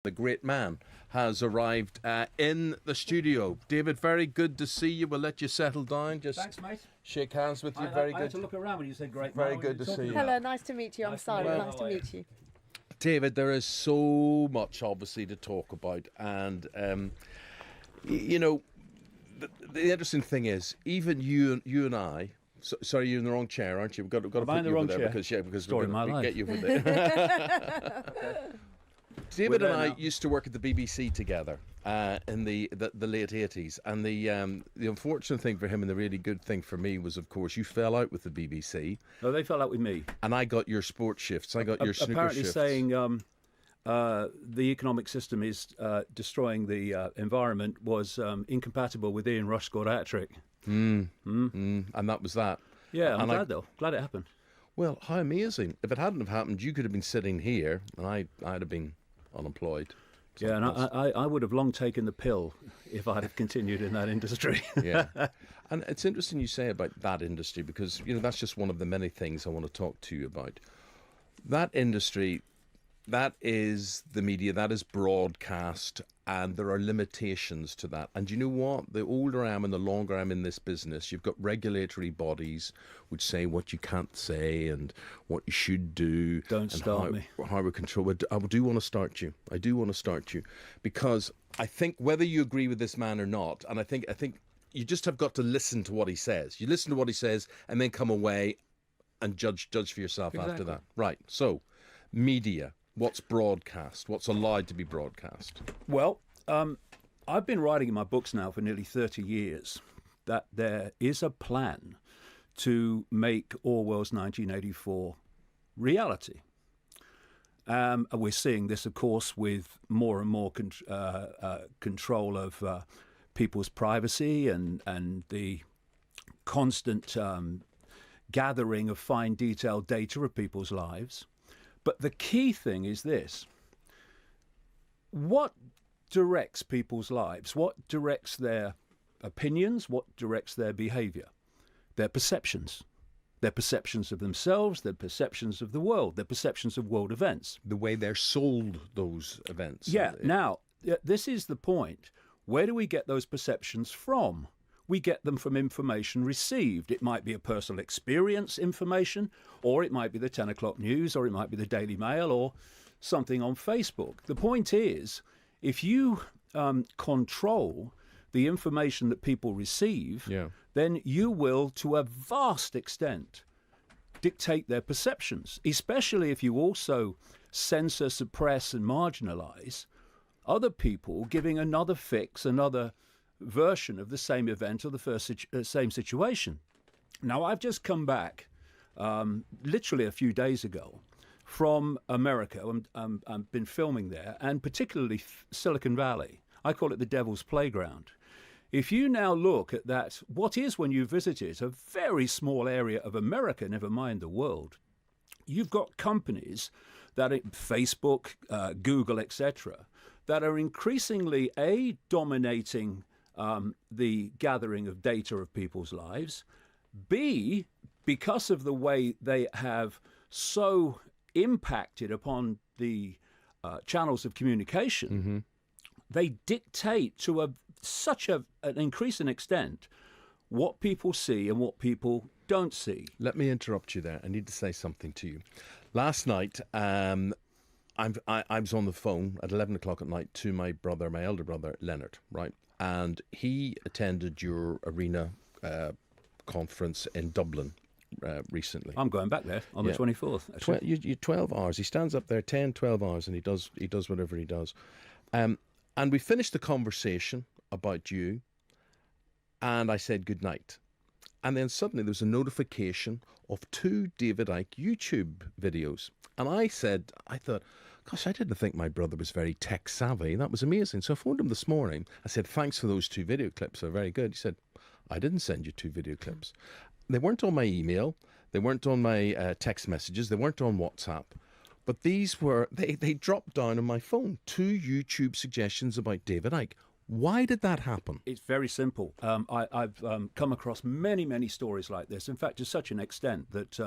The great man has arrived in the studio. David, very good to see you. We'll let you settle down. Just Thanks, mate. shake hands with you. I Very had good. to look around when you said great. Very man. good to see you. Hello, nice to meet you. I'm Nice to Simon. meet you. Nice to meet you. David, there is so much obviously to talk about, and you know, the interesting thing is, even you and I. Sorry, you're in the wrong chair, aren't you? We've got to put in the you wrong over there chair. because Story we're of my going to life. get you over there. David and I used to work at the BBC together in the late 80s, and the unfortunate thing for him and the really good thing for me was, of course, you fell out with the BBC. No, they fell out with me. And I got your sports shifts. I got your snooker Apparently shifts. saying the economic system is destroying the environment was incompatible with Ian Rush scored a hat-trick. And that was that. Yeah, I'm glad though. Glad it happened. Well, how amazing. If it hadn't have happened, you could have been sitting here, and I'd have been unemployed. Yeah, and I would have long taken the pill if I'd have continued in that industry. Yeah. And it's interesting you say about that industry, because, you know, that's just one of the many things I want to talk to you about. That industry, that is the media, that is broadcast, and there are limitations to that. And you know what? The older I am and the longer I'm in this business, you've got regulatory bodies which say what you can't say and what you should do. Don't start me. How we control it. I do want to start you. I do want to start you, because I think whether you agree with this man or not, and I think you just have got to listen to what he says. You listen to what he says and then come away and judge for yourself after that. Right. So, media. What's broadcast? What's allowed to be broadcast? Well, I've been writing in my books now for nearly 30 years that there is a plan to make Orwell's 1984 reality. We're seeing this, of course, with more and more control of people's privacy and the constant gathering of fine, detailed data of people's lives. But the key thing is this. What directs people's lives? What directs their opinions? What directs their behavior? Their perceptions. Their perceptions of themselves, their perceptions of the world, their perceptions of world events. The way they're sold those events. Yeah. Now, this is the point. Where do we get those perceptions from? We get them from information received. It might be a personal experience information, or it might be the 10 o'clock news, or it might be the Daily Mail, or something on Facebook. The point is, if you control the information that people receive, then you will, to a vast extent, dictate their perceptions, especially if you also censor, suppress, and marginalize other people giving another fix, another version of the same event or the same situation. Now, I've just come back, literally a few days ago, from America. I've been filming there, and particularly Silicon Valley. I call it the Devil's Playground. If you now look at that, what is, when you visit it, a very small area of America, never mind the world, you've got companies that Facebook, Google, etc., that are increasingly dominating the gathering of data of people's lives. B, because of the way they have so impacted upon the channels of communication, they dictate to such an increasing extent what people see and what people don't see. Let me interrupt you there. I need to say something to you. Last night, I was on the phone at 11 o'clock at night to my elder brother, Leonard, right? And he attended your arena conference in Dublin recently. I'm going back there on the 24th. You 12 hours. He stands up there 10, 12 hours, and he does whatever he does. And we finished the conversation about you, and I said good night. And then suddenly there was a notification of 2 David Icke YouTube videos. And I thought, gosh, I didn't think my brother was very tech savvy. That was amazing. So I phoned him this morning. I said, thanks for those 2 video clips. They're very good. He said, I didn't send you 2 video clips. They weren't on my email. They weren't on my text messages. They weren't on WhatsApp. But these were, they dropped down on my phone. 2 YouTube suggestions about David Icke. Why did that happen? It's very simple. I've come across many, many stories like this. In fact, to such an extent that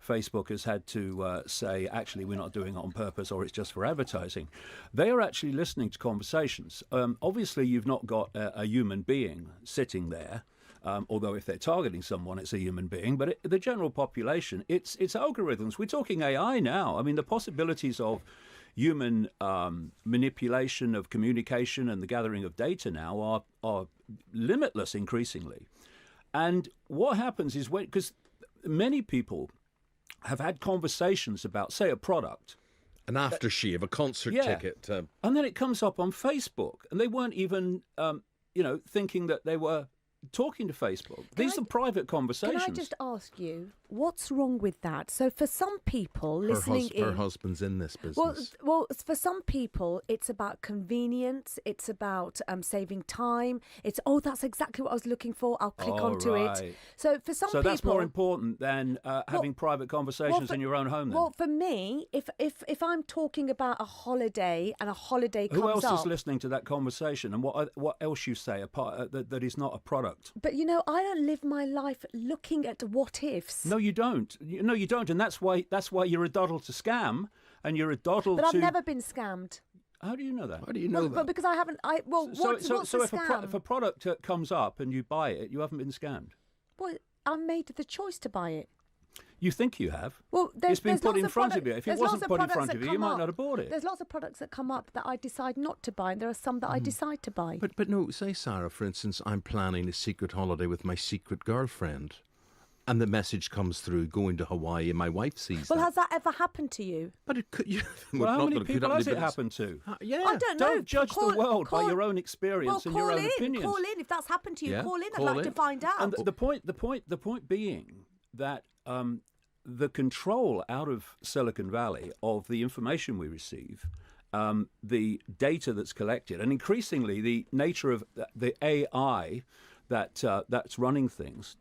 Facebook has had to say, actually, we're not doing it on purpose, or it's just for advertising. They are actually listening to conversations. Obviously, you've not got a human being sitting there. Although if they're targeting someone, it's a human being. But the general population, it's algorithms. We're talking AI now. I mean, the possibilities of human manipulation of communication and the gathering of data now are limitless increasingly. And what happens is because many people have had conversations about, say, a product. An aftershave, a concert ticket. And then it comes up on Facebook, and they weren't even, thinking that they were talking to Facebook. These are private conversations. Can I just ask you, what's wrong with that? So for some people listening her husband's in this business. Well, for some people, it's about convenience. It's about saving time. It's, that's exactly what I was looking for. I'll click onto it. So for some people... So that's more important than having private conversations in your own home, then? Well, for me, if I'm talking about a holiday and a holiday comes up... Who else is listening to that conversation? And what else you say apart that is not a product? But, I don't live my life looking at what-ifs. No, you don't. No, you don't. And that's why you're a doddle to scam, and you're a doddle to... But I've never been scammed. How do you know that? How do you know that? But because I haven't... what's a scam? If a product comes up and you buy it, you haven't been scammed. Well, I made the choice to buy it. You think you have. Well, it's been put in front of you. If it wasn't put in front of you, you might not have bought it. There's lots of products that come up that I decide not to buy, and there are some that I decide to buy. But no, say, Sarah, for instance, I'm planning a secret holiday with my secret girlfriend, and the message comes through, going to Hawaii, and my wife sees Well, has that ever happened to you? But it could... Well, how many people has it happened to? Yeah. I don't know. Don't judge the world by your own experience and your own opinions. Call in. If that's happened to you, Yeah, call in. I'd call like in. to find out. And the point being that the control out of Silicon Valley of the information we receive, the data that's collected, and increasingly the nature of the AI that's running things,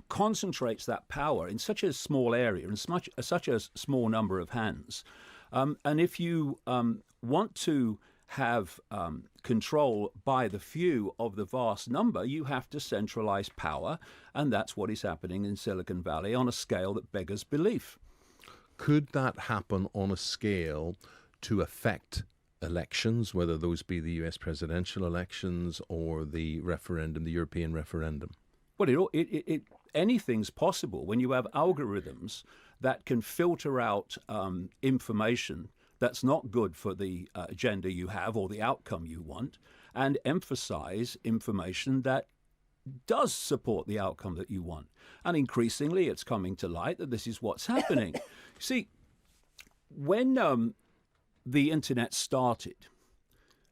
concentrates that power in such a small area and such a small number of hands. And if you want to have control by the few of the vast number, you have to centralize power, and that's what is happening in Silicon Valley on a scale that beggars belief. Could that happen on a scale to affect elections, whether those be the US presidential elections or the referendum, the European referendum? Well, anything's possible when you have algorithms that can filter out information that's not good for the agenda you have or the outcome you want, and emphasize information that does support the outcome that you want. And increasingly, it's coming to light that this is what's happening. See, when the internet started,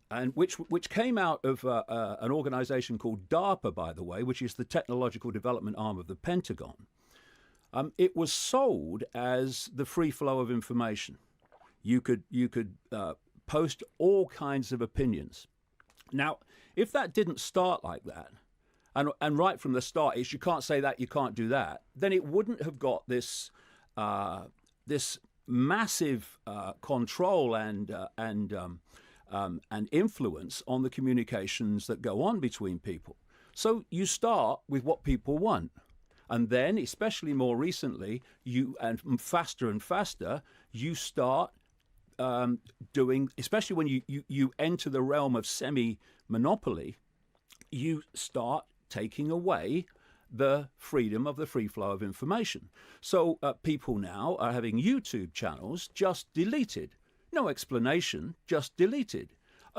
and which came out of an organization called DARPA, by the way, which is the technological development arm of the Pentagon, it was sold as the free flow of information. You could post all kinds of opinions. Now, if that didn't start like that, and right from the start is you can't say that, you can't do that, then it wouldn't have got this massive control and influence on the communications that go on between people. So you start with what people want. And then, especially more recently, and faster, you start doing, especially when you enter the realm of semi-monopoly, you start taking away the freedom of the free flow of information. So people now are having YouTube channels just deleted. No explanation, just deleted.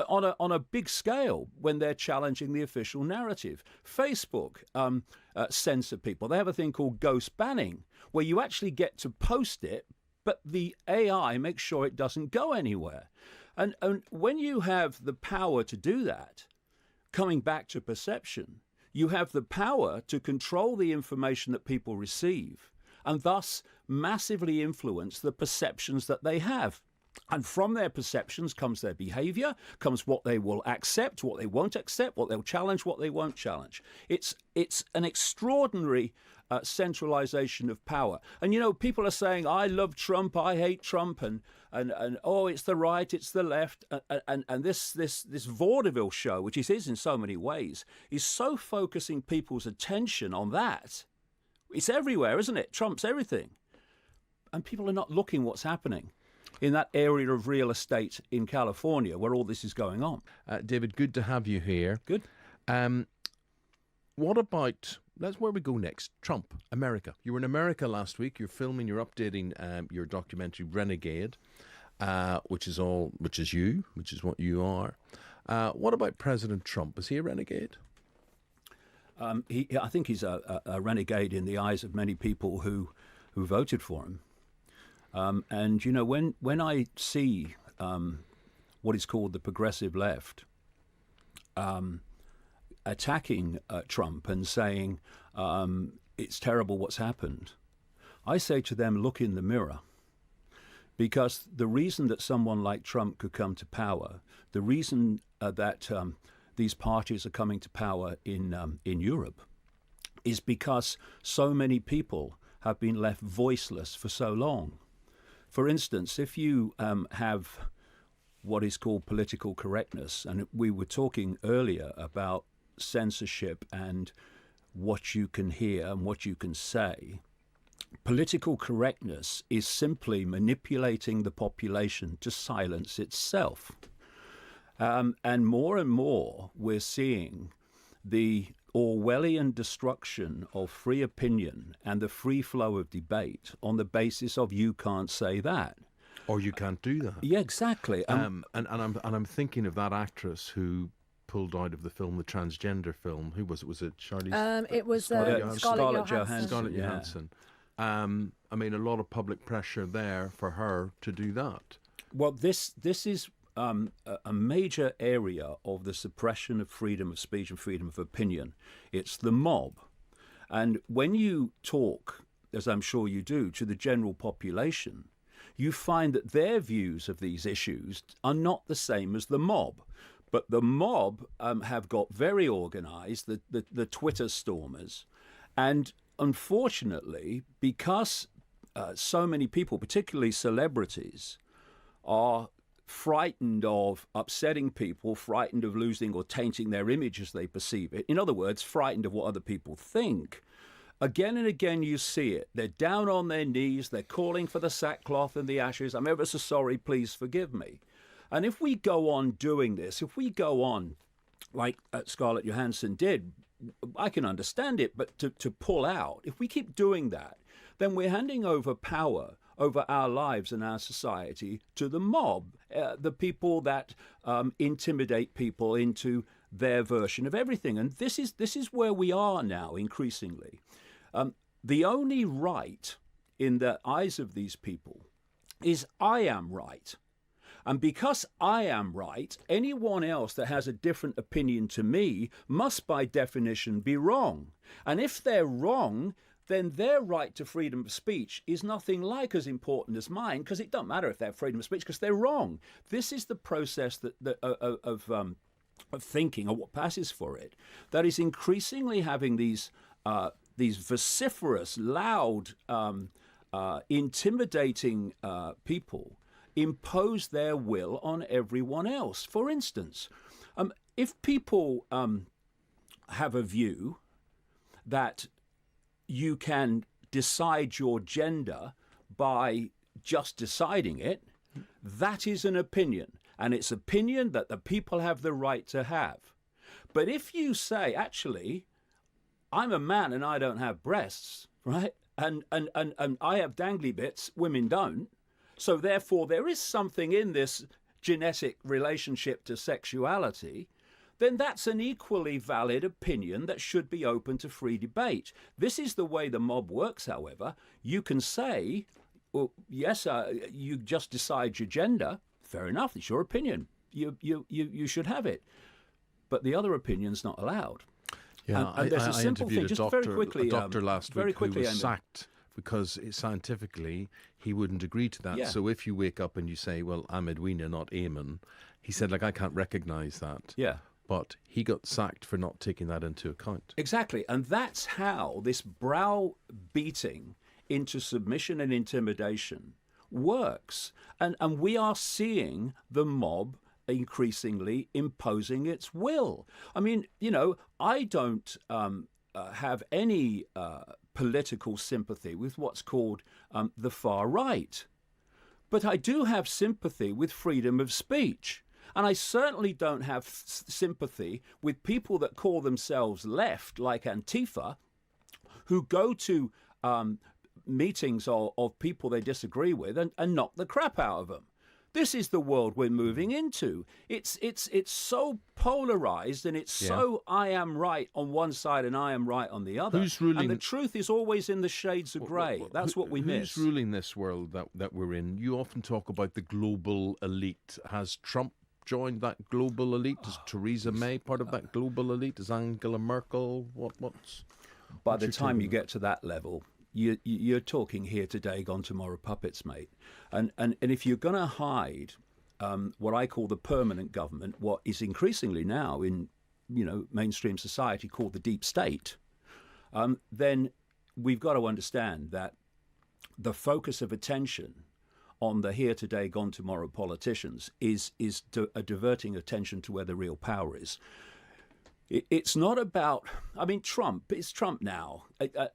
On a big scale when they're challenging the official narrative. Facebook censor people. They have a thing called ghost banning, where you actually get to post it, but the AI makes sure it doesn't go anywhere. And when you have the power to do that, coming back to perception, you have the power to control the information that people receive and thus massively influence the perceptions that they have. And from their perceptions comes their behavior, comes what they will accept, what they won't accept, what they'll challenge, what they won't challenge. It's an extraordinary centralization of power. And, you know, people are saying, I love Trump, I hate Trump, and oh, it's the right, it's the left. And this vaudeville show, which it is in so many ways, is so focusing people's attention on that. It's everywhere, isn't it? Trump's everything. and people are not looking what's happening in that area of real estate in California where all this is going on. David, good to have you here. Good. What about, that's where we go next, Trump, America. You were in America last week. You're filming, you're updating your documentary Renegade, which is what you are. What about President Trump? Is he a renegade? I think he's a renegade in the eyes of many people who voted for him. And, you know, when I see what is called the progressive left attacking Trump and saying it's terrible what's happened, I say to them, look in the mirror. Because the reason that someone like Trump could come to power, the reason that these parties are coming to power in Europe, is because so many people have been left voiceless for so long. For instance, if you have what is called political correctness, and we were talking earlier about censorship and what you can hear and what you can say, political correctness is simply manipulating the population to silence itself. And more we're seeing the Orwellian destruction of free opinion and the free flow of debate on the basis of you can't say that. Or you can't do that. Yeah, exactly. And I'm thinking of that actress who pulled out of the film, the transgender film. Who was it? Was it Charlize? It was Scarlett Johansson. Scarlett Johansson. I mean, a lot of public pressure there for her to do that. Well, this is a major area of the suppression of freedom of speech and freedom of opinion. It's the mob. And when you talk, as I'm sure you do, to the general population, you find that their views of these issues are not the same as the mob. But the mob have got very organized, the Twitter stormers. And unfortunately, because so many people, particularly celebrities, are frightened of upsetting people, frightened of losing or tainting their image as they perceive it. In other words, frightened of what other people think. Again and again you see it. They're down on their knees, they're calling for the sackcloth and the ashes. I'm ever so sorry, please forgive me. And if we go on doing this, if we go on like Scarlett Johansson did, I can understand it, but to pull out, if we keep doing that, then we're handing over power over our lives and our society to the mob, the people that intimidate people into their version of everything. And this is where we are now increasingly. The only right in the eyes of these people is I am right. And because I am right, anyone else that has a different opinion to me must by definition be wrong. And if they're wrong, then their right to freedom of speech is nothing like as important as mine, because it doesn't matter if they have freedom of speech, because they're wrong. This is the process of thinking, or what passes for it, that is increasingly having these vociferous, loud, intimidating people impose their will on everyone else. For instance, if people have a view that you can decide your gender by just deciding it, that is an opinion. And it's opinion that the people have the right to have. But if you say, actually, I'm a man and I don't have breasts, right? And I have dangly bits, women don't. So therefore, there is something in this genetic relationship to sexuality, then that's an equally valid opinion that should be open to free debate. This is the way the mob works, however. You can say, well, yes, you just decide your gender. Fair enough, it's your opinion. You should have it. But the other opinion's not allowed. Yeah, and there's a simple thing, just very quickly. A doctor last week who was Eamonn. sacked because scientifically he wouldn't agree to that. Yeah. So if you wake up and you say, well, I'm Edwina, not Eamonn, he said, like, I can't recognise that. Yeah. But he got sacked for not taking that into account. Exactly. And that's how this browbeating into submission and intimidation works. And we are seeing the mob increasingly imposing its will. I mean, you know, I don't have any political sympathy with what's called the far right. But I do have sympathy with freedom of speech. And I certainly don't have sympathy with people that call themselves left, like Antifa, who go to meetings of people they disagree with and knock the crap out of them. This is the world we're moving into. It's so polarized, and it's so I am right on one side and I am right on the other. Who's ruling? And the truth is always in the shades of grey. That's what we miss. Who's ruling this world that we're in? You often talk about the global elite. Has Trump joined that global elite? Is Theresa May part of that global elite? Is Angela Merkel? What's By the time you get to that level, you're talking here today, gone tomorrow puppets, mate. And if you're going to hide what I call the permanent government, what is increasingly now in mainstream society called the deep state, then we've got to understand that the focus of attention on the here today, gone tomorrow politicians is diverting attention to where the real power is. It's not about, Trump. It's Trump now,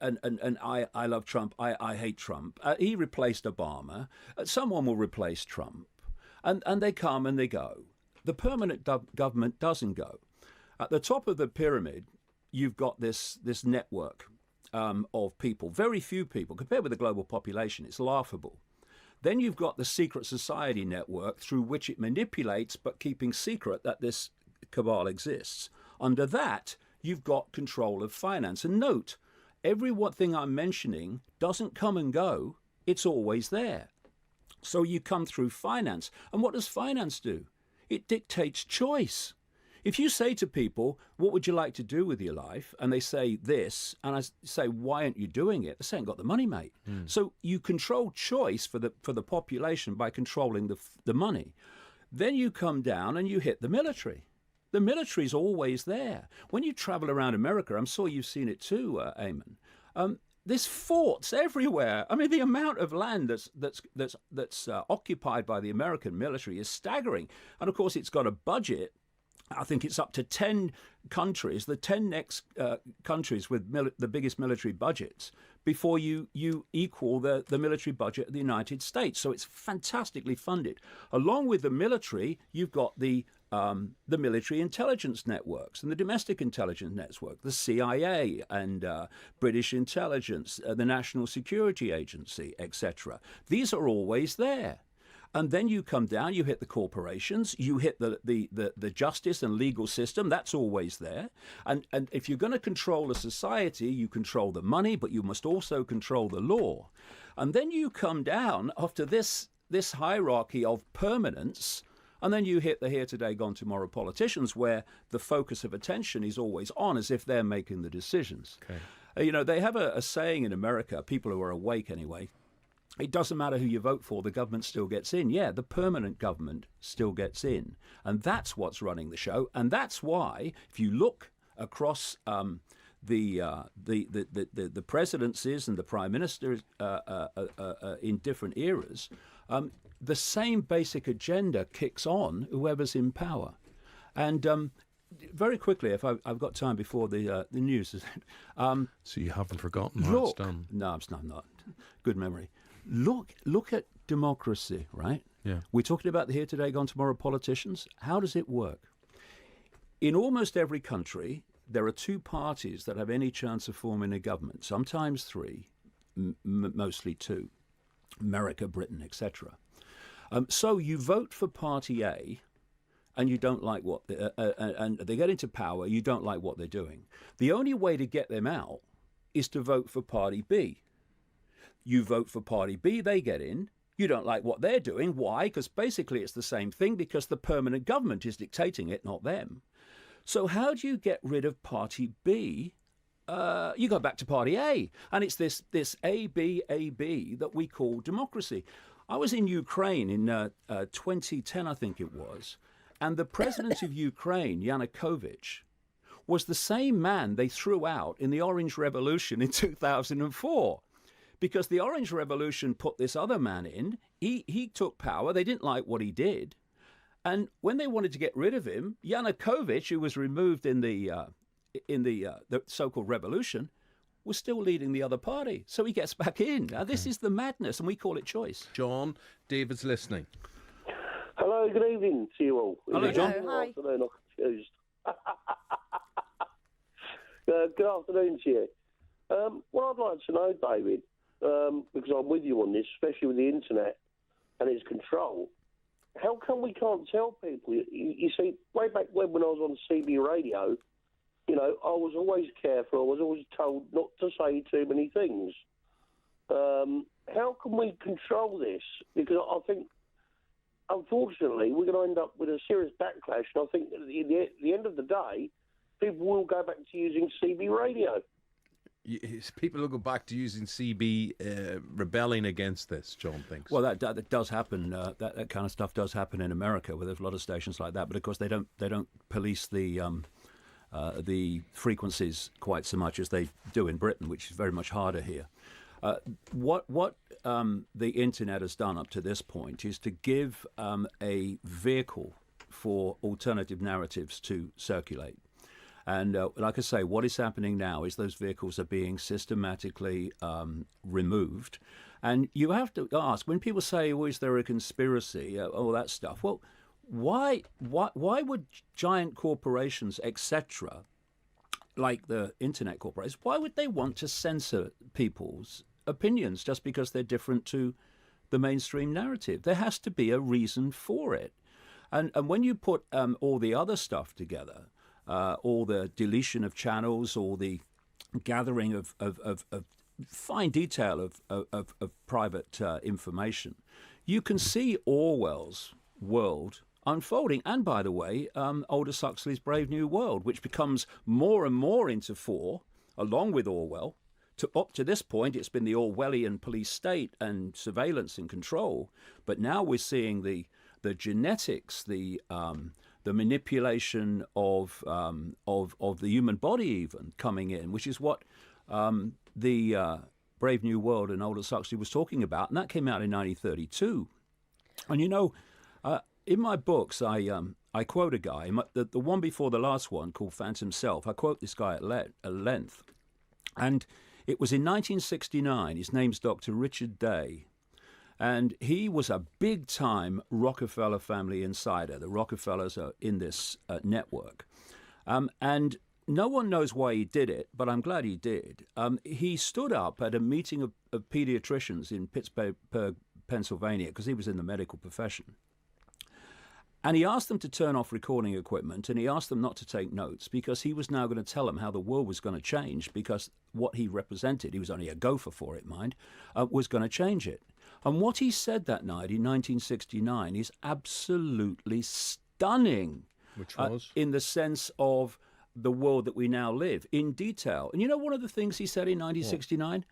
and I love Trump. I hate Trump. He replaced Obama. Someone will replace Trump, and they come and they go. The permanent government doesn't go. At the top of the pyramid, you've got this network of people. Very few people compared with the global population. It's laughable. Then you've got the secret society network through which it manipulates, but keeping secret that this cabal exists. Under that, you've got control of finance. And note, every one thing I'm mentioning doesn't come and go. It's always there. So you come through finance. And what does finance do? It dictates choice. If you say to people, what would you like to do with your life? And they say this, and I say, why aren't you doing it? They say, I ain't got the money, mate. So you control choice for the population by controlling the money. Then you come down and you hit the military. The military's always there. When you travel around America, I'm sure you've seen it too, Eamonn. There's forts everywhere. I mean, the amount of land that's occupied by the American military is staggering. And of course, it's got a budget. I think it's up to 10 countries, the 10 next countries with the biggest military budgets, before you equal the military budget of the United States. So it's fantastically funded. Along with the military, you've got the military intelligence networks and the domestic intelligence network, the CIA and British intelligence, the National Security Agency, etc. These are always there. And then you come down, you hit the corporations, you hit the justice and legal system, that's always there. And if you're going to control a society, you control the money, but you must also control the law. And then you come down after this hierarchy of permanence, and then you hit the here today, gone tomorrow politicians, where the focus of attention is always on, as if they're making the decisions. Okay. They have a saying in America, people who are awake anyway, it doesn't matter who you vote for, the government still gets in. Yeah, the permanent government still gets in. And that's what's running the show. And that's why, if you look across the presidencies and the prime ministers in different eras, the same basic agenda kicks on whoever's in power. And very quickly, if I've got time before the news. So you haven't forgotten how it's done? No, I'm not. Good memory. Look at democracy, right? Yeah. We're talking about the here today, gone tomorrow politicians. How does it work? In almost every country, there are two parties that have any chance of forming a government, sometimes three, mostly two, America, Britain, etc. So you vote for Party A, and you don't like what, and they get into power, you don't like what they're doing. The only way to get them out is to vote for Party B. You vote for Party B, they get in. You don't like what they're doing. Why? Because basically it's the same thing, because the permanent government is dictating it, not them. So how do you get rid of Party B? You go back to Party A, and it's this AB that we call democracy. I was in Ukraine in 2010, I think it was, and the president of Ukraine, Yanukovych, was the same man they threw out in the Orange Revolution in 2004. Because the Orange Revolution put this other man in, he took power, they didn't like what he did. And when they wanted to get rid of him, Yanukovych, who was removed in the so-called revolution, was still leading the other party. So he gets back in. Now, this is the madness, and we call it choice. John, David's listening. Hello, good evening to you all. Hello, John. Hi. Afternoon, I'm confused. Good afternoon to you. What I'd like to know, David, because I'm with you on this, especially with the internet and its control, how come we can't tell people? You see, way back when I was on CB radio, you know, I was always careful. I was always told not to say too many things. How can we control this? Because I think, unfortunately, we're going to end up with a serious backlash. And I think at the end of the day, people will go back to using CB radio. People will go back to using CB, rebelling against this, John thinks. Well, that does happen. That kind of stuff does happen in America, where there's a lot of stations like that. But of course, they don't police the frequencies quite so much as they do in Britain, which is very much harder here. What the internet has done up to this point is to give a vehicle for alternative narratives to circulate. And like I say, what is happening now is those vehicles are being systematically removed. And you have to ask, when people say, oh, is there a conspiracy, all that stuff, well, why would giant corporations, etc., like the internet corporations, why would they want to censor people's opinions just because they're different to the mainstream narrative? There has to be a reason for it. And when you put all the other stuff together, all the deletion of channels, all the gathering of fine detail of private information, you can see Orwell's world unfolding. And by the way, Aldous Huxley's Brave New World, which becomes more and more into fore, along with Orwell. Up to this point, it's been the Orwellian police state and surveillance and control. But now we're seeing the genetics, the manipulation of the human body even coming in, which is what the Brave New World and Aldous Huxley was talking about, and that came out in 1932. And you know, in my books, I quote a guy, the one before the last one called Phantom Self. I quote this guy at length, and it was in 1969. His name's Dr. Richard Day. And he was a big-time Rockefeller family insider. The Rockefellers are in this network. And no one knows why he did it, but I'm glad he did. He stood up at a meeting of pediatricians in Pittsburgh, Pennsylvania, because he was in the medical profession. And he asked them to turn off recording equipment, and he asked them not to take notes, because he was now going to tell them how the world was going to change, because what he represented, he was only a gopher for it, mind, was going to change it. And what he said that night in 1969 is absolutely stunning. Which was? In the sense of the world that we now live, in detail. And you know one of the things he said in 1969?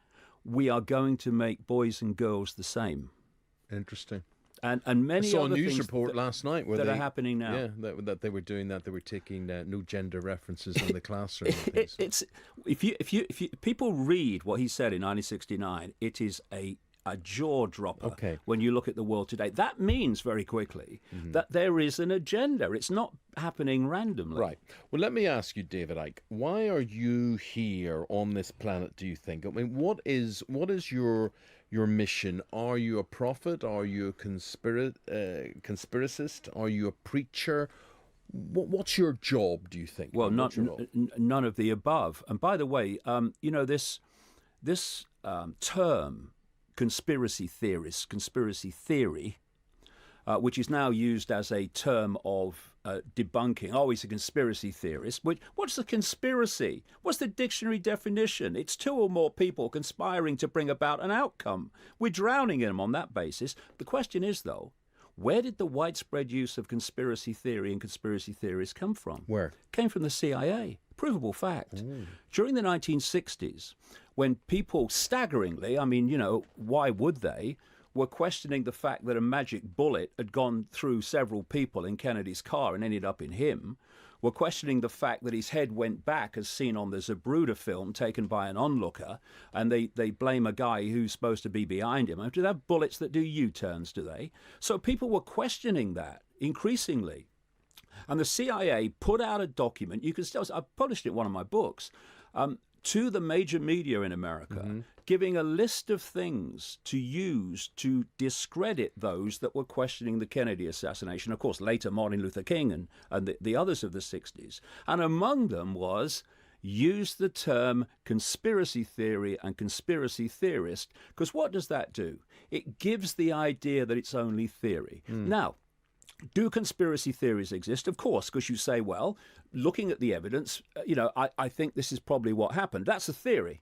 What? We are going to make boys and girls the same. Interesting. And many I saw other a news things report last night where that are happening now. Yeah, that they were doing that. They were taking no gender references in the classroom. It's if people read what he said in 1969, it is a jaw dropper when you look at the world today. That means very quickly that there is an agenda. It's not happening randomly. Right. Well, let me ask you, David Icke, why are you here on this planet, do you think? I mean, what is your mission? Are you a prophet? Are you a conspiracist? Are you a preacher? What's your job, do you think? Well, none of the above. And by the way, you know, this term, conspiracy theorist, conspiracy theory, which is now used as a term of debunking. Oh, he's a conspiracy theorist. What's a conspiracy? What's the dictionary definition? It's two or more people conspiring to bring about an outcome. We're drowning in them on that basis. The question is, though, where did the widespread use of conspiracy theory and conspiracy theories come from? Where? Came from the CIA. Provable fact. During the 1960s, when people staggeringly, I mean, you know, why would they, were questioning the fact that a magic bullet had gone through several people in Kennedy's car and ended up in him, were questioning the fact that his head went back as seen on the Zapruder film taken by an onlooker, and they blame a guy who's supposed to be behind him. Do they have bullets that do U-turns, do they? So people were questioning that increasingly. And the CIA put out a document, you can still, I published it in one of my books, to the major media in America, giving a list of things to use to discredit those that were questioning the Kennedy assassination. Of course, later Martin Luther King and the others of the 60s. And among them was use the term conspiracy theory and conspiracy theorist, because what does that do? It gives the idea that it's only theory. Now, do conspiracy theories exist? Of course, because you say, well, looking at the evidence, I think this is probably what happened. That's a theory.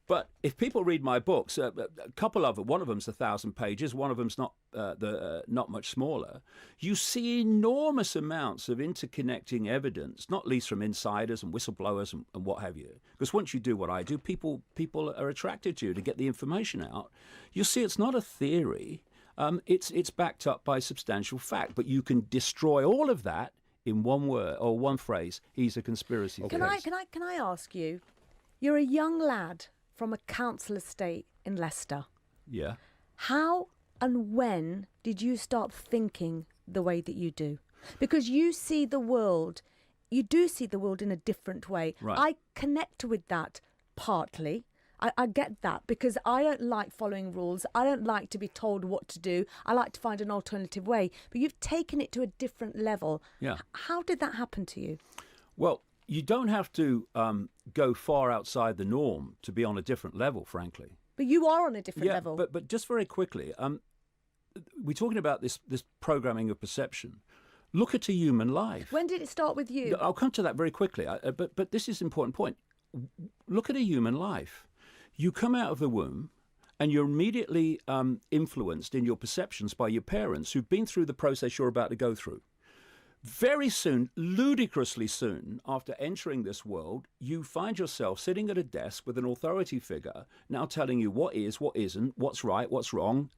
But if people read my books, a couple of them, one of them's 1,000 pages, one of them's not much smaller, you see enormous amounts of interconnecting evidence, not least from insiders and whistleblowers and what have you. Because once you do what I do, people are attracted to you to get the information out. You see, it's not a theory. It's backed up by substantial fact, but you can destroy all of that in one word or one phrase. He's a conspiracy theorist. Can I ask you? You're a young lad from a council estate in Leicester. Yeah. How and when did you start thinking the way that you do? Because you see the world, you do see the world in a different way. Right. I connect with that partly. I get that because I don't like following rules. I don't like to be told what to do. I like to find an alternative way. But you've taken it to a different level. Yeah. How did that happen to you? Well, you don't have to go far outside the norm to be on a different level, frankly. But you are on a different level. But just very quickly, we're talking about this programming of perception. Look at a human life. When did it start with you? I'll come to that very quickly. But this is an important point. Look at a human life. You come out of the womb and you're immediately influenced in your perceptions by your parents who've been through the process you're about to go through. Very soon, ludicrously soon, after entering this world, you find yourself sitting at a desk with an authority figure now telling you what is, what isn't, what's right, what's wrong,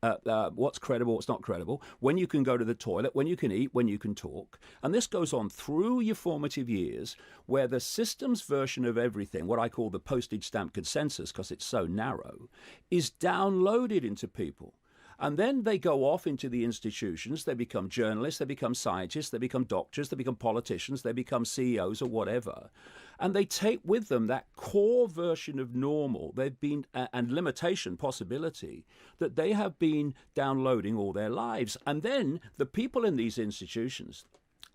what's credible, what's not credible, when you can go to the toilet, when you can eat, when you can talk. And this goes on through your formative years, where the system's version of everything, what I call the postage stamp consensus, because it's so narrow, is downloaded into people. And then they go off into the institutions, they become journalists, they become scientists, they become doctors, they become politicians, they become CEOs or whatever. And they take with them that core version of normal they've been, and limitation possibility, that they have been downloading all their lives. And then the people in these institutions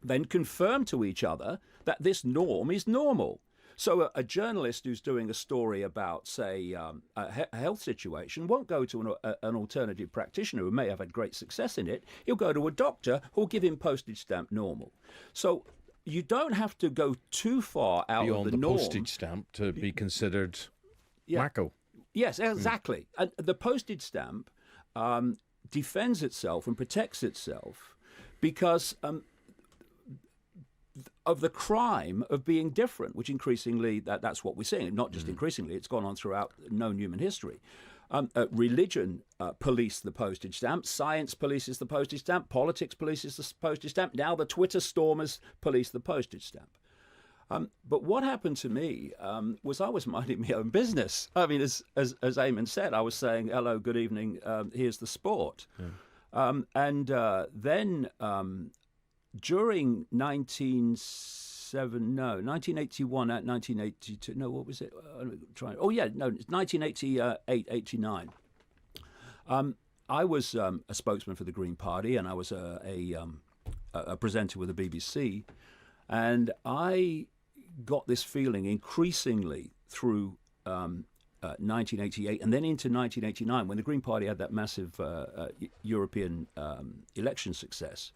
then confirm to each other that this norm is normal. So a journalist who's doing a story about, say, a health situation won't go to an alternative practitioner who may have had great success in it. He'll go to a doctor who'll give him postage stamp normal. So you don't have to go too far out beyond of the the norm. postage stamp to be considered wacko. Yes, exactly. And the postage stamp defends itself and protects itself because of the crime of being different, which increasingly, that's what we're seeing. Not just increasingly, it's gone on throughout known human history. Religion policed the postage stamp. Science polices the postage stamp. Politics polices the postage stamp. Now the Twitter stormers police the postage stamp. But what happened to me was I was minding my own business. I mean, as Eamonn said, I was saying, hello, good evening, here's the sport. Yeah. Then during 1981, 1982, no, what was it? 1988, 89. I was a spokesman for the Green Party, and I was a presenter with the BBC, and I got this feeling increasingly through 1988 and then into 1989 when the Green Party had that massive European election success.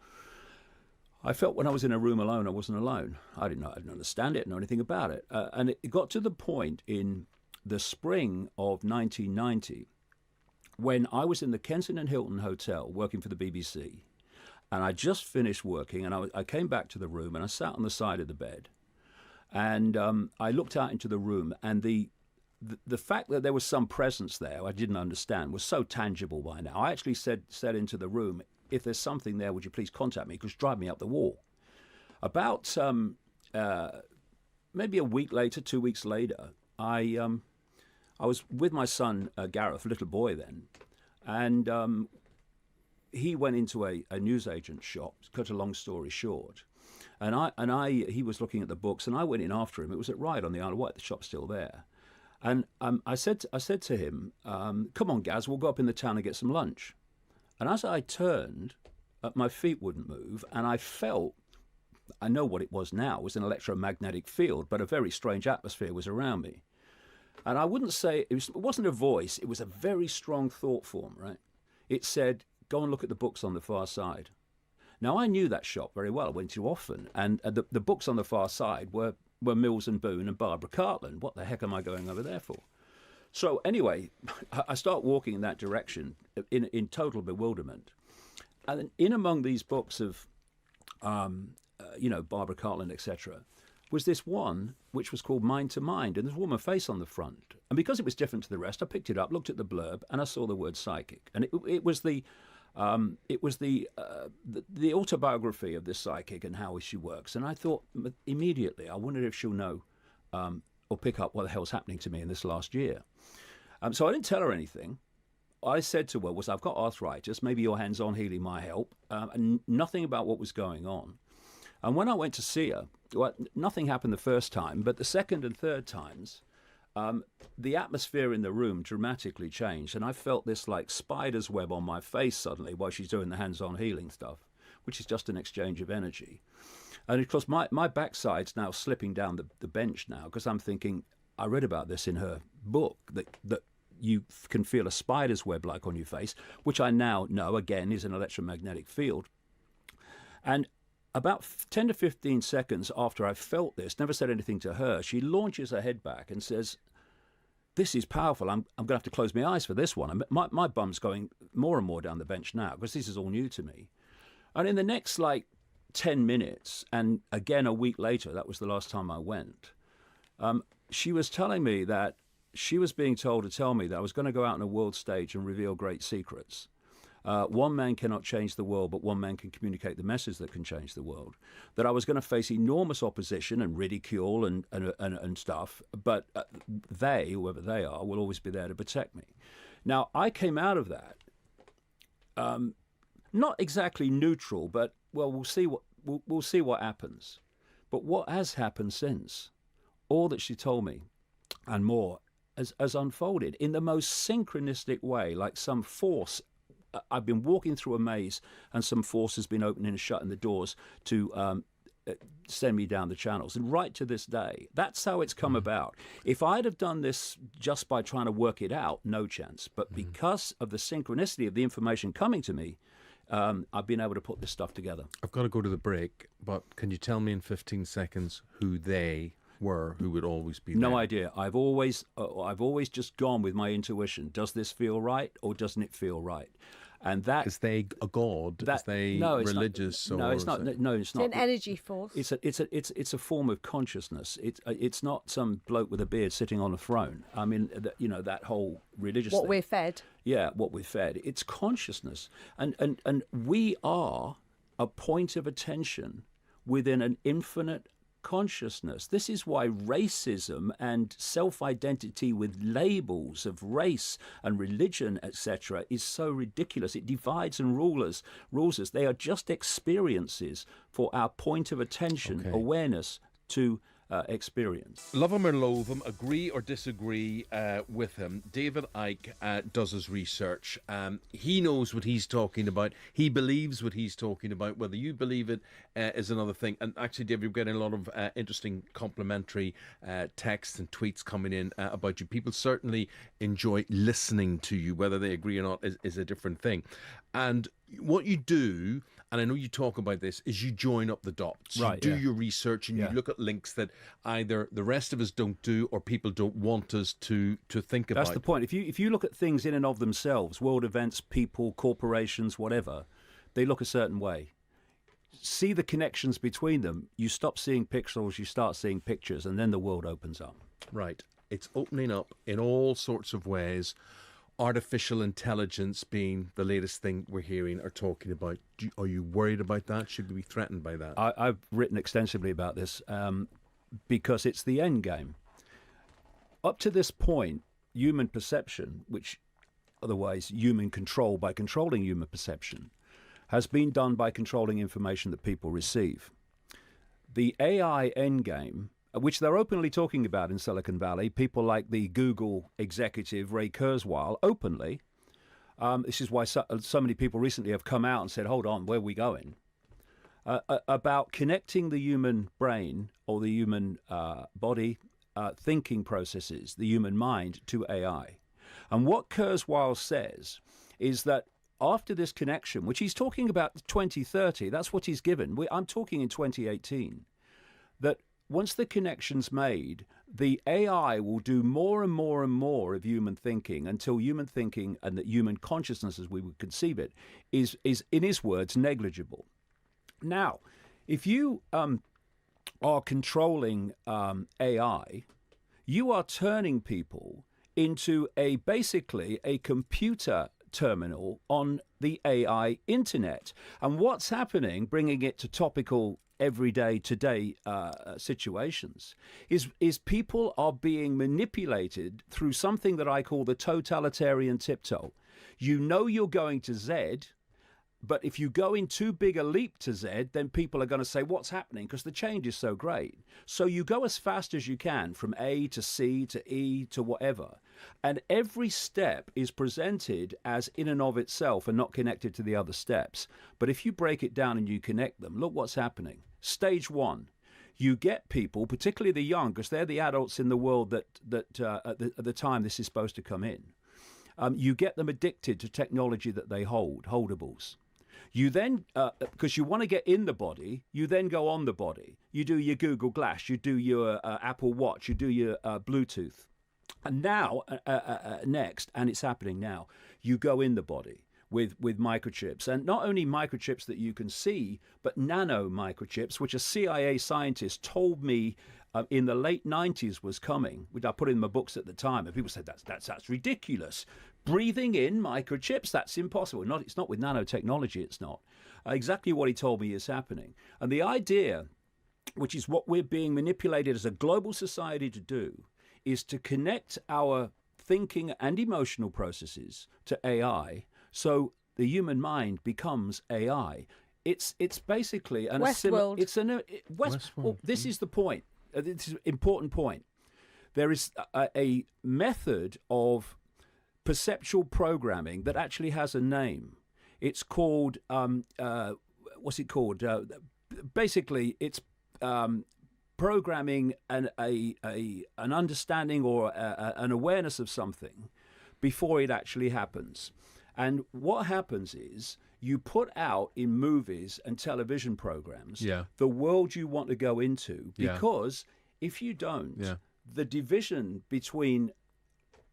I felt when I was in a room alone, I wasn't alone. I didn't understand it, know anything about it. And it got to the point in the spring of 1990 when I was in the Kensington Hilton Hotel working for the BBC. And I just finished working, and I came back to the room, and I sat on the side of the bed. And I looked out into the room, and the fact that there was some presence there I didn't understand was so tangible by now. I actually said into the room, if there's something there, would you please contact me, because drive me up the wall. About maybe a week later, 2 weeks later, I was with my son, Gareth, little boy then, and he went into a newsagent's shop, cut a long story short. And he was looking at the books, and I went in after him. It was at Ryde on the Isle of Wight. The shop's still there. And I said to him, "Come on, Gaz, we'll go up in the town and get some lunch." And as I turned, my feet wouldn't move, and I know what it was now, it was an electromagnetic field, but a very strange atmosphere was around me. And I wouldn't say, it wasn't a voice, it was a very strong thought form, right? It said, "Go and look at the books on the far side." Now, I knew that shop very well, I went to often, and the books on the far side were Mills and Boon and Barbara Cartland. What the heck am I going over there for? So anyway, I start walking in that direction in total bewilderment. And in among these books of, Barbara Cartland, etc., was this one which was called Mind to Mind, and there's a woman face on the front. And because it was different to the rest, I picked it up, looked at the blurb, and I saw the word psychic. And it was the autobiography of this psychic and how she works. And I thought immediately, I wondered if she'll know or pick up what the hell's happening to me in this last year. So I didn't tell her anything. I said to her, "I've got arthritis, maybe your hands-on healing might help," and nothing about what was going on. And when I went to see her, nothing happened the first time, but the second and third times, the atmosphere in the room dramatically changed, and I felt this like spider's web on my face suddenly while she's doing the hands-on healing stuff, which is just an exchange of energy. And of course, my backside's now slipping down the bench now, because I'm thinking, I read about this in her book, that you can feel a spider's web like on your face, which I now know, again, is an electromagnetic field. And about 10 to 15 seconds after I felt this, never said anything to her, she launches her head back and says, "This is powerful. I'm going to have to close my eyes for this one." And my bum's going more and more down the bench now, because this is all new to me. And in the next, 10 minutes, and again a week later, that was the last time I went, she was telling me that she was being told to tell me that I was going to go out on a world stage and reveal great secrets. One man cannot change the world, but one man can communicate the message that can change the world. That I was going to face enormous opposition and ridicule and stuff, but they, whoever they are, will always be there to protect me. Now, I came out of that not exactly neutral, but we'll see what happens. But what has happened since? All that she told me and more has unfolded in the most synchronistic way, like some force. I've been walking through a maze, and some force has been opening and shutting the doors to send me down the channels. And right to this day, that's how it's come about. If I'd have done this just by trying to work it out, no chance. But because of the synchronicity of the information coming to me, I've been able to put this stuff together. I've got to go to the break, but can you tell me in 15 seconds who they were, who would always be there? No idea. I've always just gone with my intuition. Does this feel right, or doesn't it feel right? And that is they a god? Is they religious? No, it's not. No, it's not. It's an energy force. It's a form of consciousness. It's not some bloke with a beard sitting on a throne. I mean, that whole religious what thing. we're fed. Yeah, what we're fed. It's consciousness, and we are a point of attention within an infinite consciousness. This is why racism and self-identity with labels of race and religion, etc., is so ridiculous. It divides and rules us. They are just experiences for our point of attention, awareness to experience. Love him or loathe him, agree or disagree with him, David Icke does his research. He knows what he's talking about. He believes what he's talking about. Whether you believe it is another thing. And actually, David, we're getting a lot of interesting complimentary texts and tweets coming in about you. People certainly enjoy listening to you. Whether they agree or not is a different thing. And what you do, and I know you talk about this, is you join up the dots. Right, you do your research and you look at links that either the rest of us don't do or people don't want us to think about. That's the point. If you look at things in and of themselves, world events, people, corporations, whatever, they look a certain way. See the connections between them. You stop seeing pixels, you start seeing pictures, and then the world opens up. Right. It's opening up in all sorts of ways. Artificial intelligence being the latest thing we're hearing or talking about. Are you worried about that? Should we be threatened by that? I've written extensively about this because it's the end game. Up to this point, human perception, which otherwise human control by controlling human perception, has been done by controlling information that people receive. The AI end game which they're openly talking about in Silicon Valley. People like the Google executive Ray Kurzweil openly. This is why so many people recently have come out and said, hold on, where are we going? About connecting the human brain or the human body thinking processes, the human mind, to AI. And what Kurzweil says is that after this connection, which he's talking about 2030, that's what he's given. I'm talking in 2018, that once the connection's made, the AI will do more and more and more of human thinking until human thinking and the human consciousness, as we would conceive it, is in his words, negligible. Now, if you are controlling AI, you are turning people into basically a computer terminal on the AI internet. And what's happening, bringing it to topical everyday today situations, is people are being manipulated through something that I call the totalitarian tiptoe. You know you're going to Z, but if you go in too big a leap to Z, then people are going to say, what's happening? Because the change is so great. So you go as fast as you can from A to C to E to whatever. And every step is presented as in and of itself and not connected to the other steps. But if you break it down and you connect them, look what's happening. Stage one, you get people, particularly the young, because they're the adults in the world that at the time this is supposed to come in. You get them addicted to technology that they holdables. You then, because you want to get in the body, you then go on the body. You do your Google Glass, you do your Apple Watch, you do your Bluetooth. And now, next, and it's happening now, you go in the body with microchips. And not only microchips that you can see, but nano microchips, which a CIA scientist told me in the late 90s was coming, which I put in my books at the time. And people said, that's ridiculous. Breathing in microchips, that's impossible. It's not with nanotechnology, it's not. Exactly what he told me is happening. And the idea, which is what we're being manipulated as a global society to do, is to connect our thinking and emotional processes to AI, so the human mind becomes AI. It's basically Westworld. This is the point. This is an important point. There is a method of perceptual programming that actually has a name. It's called what's it called? Basically, it's programming an understanding or an awareness of something before it actually happens. And what happens is you put out in movies and television programs the world you want to go into, because if you don't, the division between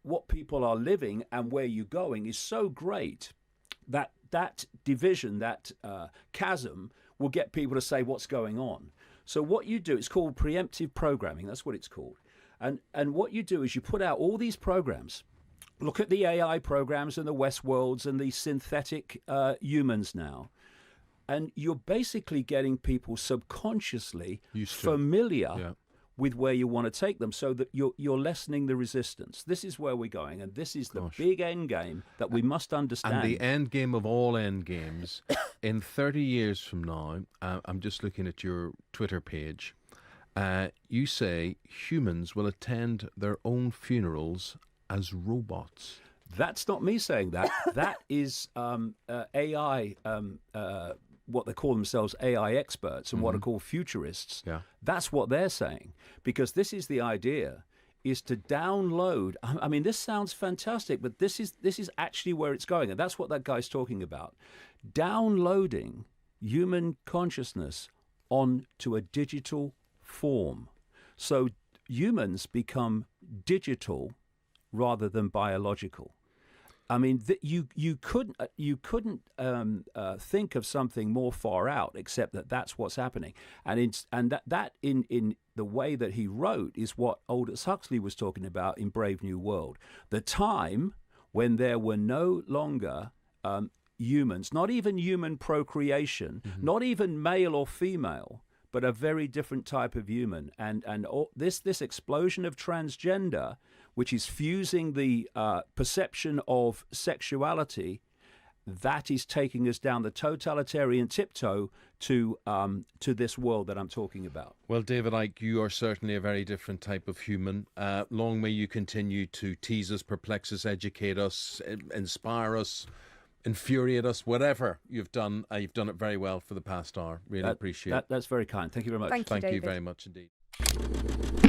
what people are living and where you're going is so great that that division, that chasm, will get people to say what's going on. So what you do, it's called preemptive programming. That's what it's called. And what you do is you put out all these programs. Look at the AI programs and the Westworlds and the synthetic humans now. And you're basically getting people subconsciously familiar with where you want to take them, so that you're lessening the resistance. This is where we're going, and this is the big end game that we must understand. And the end game of all end games, in 30 years from now, I'm just looking at your Twitter page, you say humans will attend their own funerals as robots. That's not me saying that. That is AI, what they call themselves AI experts and what are called futurists. That's what they're saying, because this is the idea, is to download. I mean, this sounds fantastic, but this is actually where it's going, and that's what that guy's talking about. Downloading human consciousness onto a digital form. So humans become digital rather than biological. I mean, you couldn't think of something more far out, except that that's what's happening, and that in the way that he wrote is what Aldous Huxley was talking about in Brave New World, the time when there were no longer humans, not even human procreation, not even male or female, but a very different type of human, and this explosion of transgender, which is fusing the perception of sexuality, that is taking us down the totalitarian tiptoe to this world that I'm talking about. Well, David Icke, you are certainly a very different type of human. Long may you continue to tease us, perplex us, educate us, inspire us, infuriate us, whatever you've done. You've done it very well for the past hour. Really appreciate it. That's very kind. Thank you very much. Thank you, Thank you David. very much indeed.